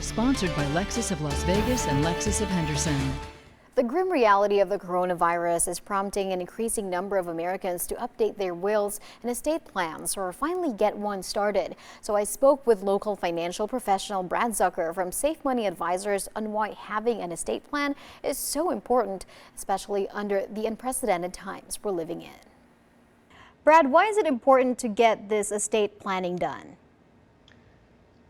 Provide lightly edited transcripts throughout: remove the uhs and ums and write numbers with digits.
Sponsored by Lexus of Las Vegas and Lexus of Henderson. The grim reality of the coronavirus is prompting an increasing number of Americans to update their wills and estate plans or finally get one started. So I spoke with local financial professional Brad Zucker from Safe Money Advisors on why having an estate plan is so important, especially under the unprecedented times we're living in. Brad, why is it important to get this estate planning done?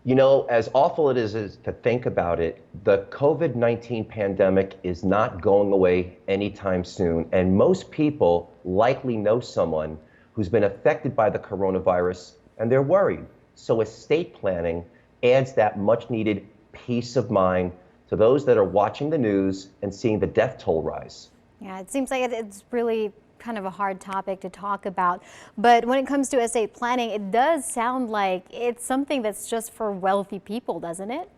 You know, as awful it is to think about it, the COVID-19 pandemic is not going away anytime soon. And most people likely know someone who's been affected by the coronavirus and they're worried. So estate planning adds that much needed peace of mind to those that are watching the news and seeing the death toll rise. Yeah, it seems like it's really kind of a hard topic to talk about. But when it comes to estate planning, it does sound like it's something that's just for wealthy people, doesn't it?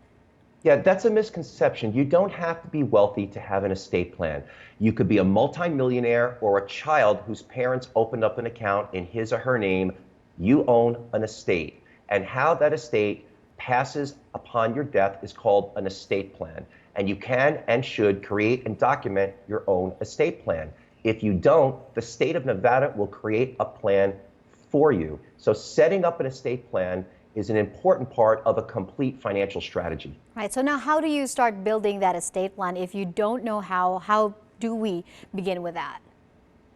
Yeah, that's a misconception. You don't have to be wealthy to have an estate plan. You could be a multimillionaire or a child whose parents opened up an account in his or her name. You own an estate. And how that estate passes upon your death is called an estate plan. And you can and should create and document your own estate plan. If you don't, the state of Nevada will create a plan for you. So setting up an estate plan is an important part of a complete financial strategy. Right, so now how do you start building that estate plan if you don't know how do we begin with that?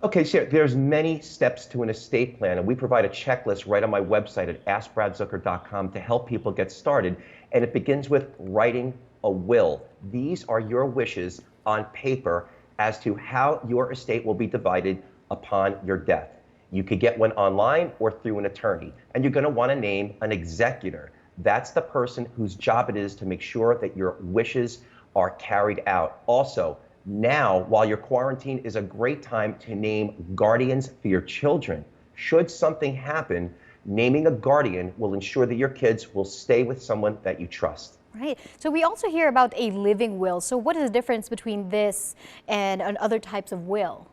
Okay, so there's many steps to an estate plan, and we provide a checklist right on my website at askbradzucker.com to help people get started. And it begins with writing a will. These are your wishes on paper as to how your estate will be divided upon your death. You could get one online or through an attorney, and you're going to want to name an executor. That's the person whose job it is to make sure that your wishes are carried out. Also, now, while you're quarantined, is a great time to name guardians for your children. Should something happen, naming a guardian will ensure that your kids will stay with someone that you trust. Right. So we also hear about a living will. So what is the difference between this and other types of will?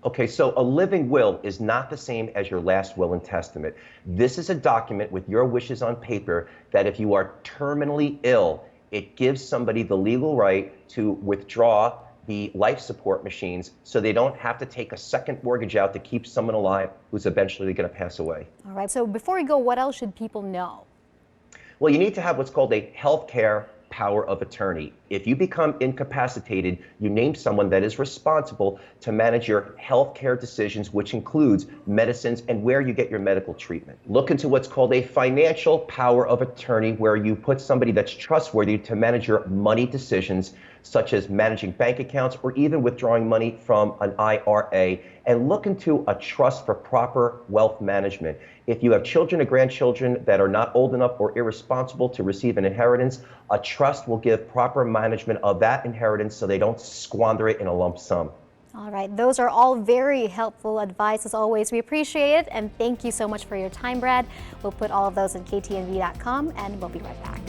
Okay, so a living will is not the same as your last will and testament. This is a document with your wishes on paper that if you are terminally ill, it gives somebody the legal right to withdraw the life support machines so they don't have to take a second mortgage out to keep someone alive who's eventually going to pass away. All right. So before we go, what else should people know? Well, you need to have what's called a healthcare power of attorney. If you become incapacitated, you name someone that is responsible to manage your healthcare decisions, which includes medicines and where you get your medical treatment. Look into what's called a financial power of attorney, where you put somebody that's trustworthy to manage your money decisions, such as managing bank accounts or even withdrawing money from an IRA. And look into a trust for proper wealth management. If you have children or grandchildren that are not old enough or irresponsible to receive an inheritance, a trust will give proper management of that inheritance so they don't squander it in a lump sum. All right, those are all very helpful advice as always. We appreciate it, and thank you so much for your time, Brad. We'll put all of those on ktnv.com, and we'll be right back.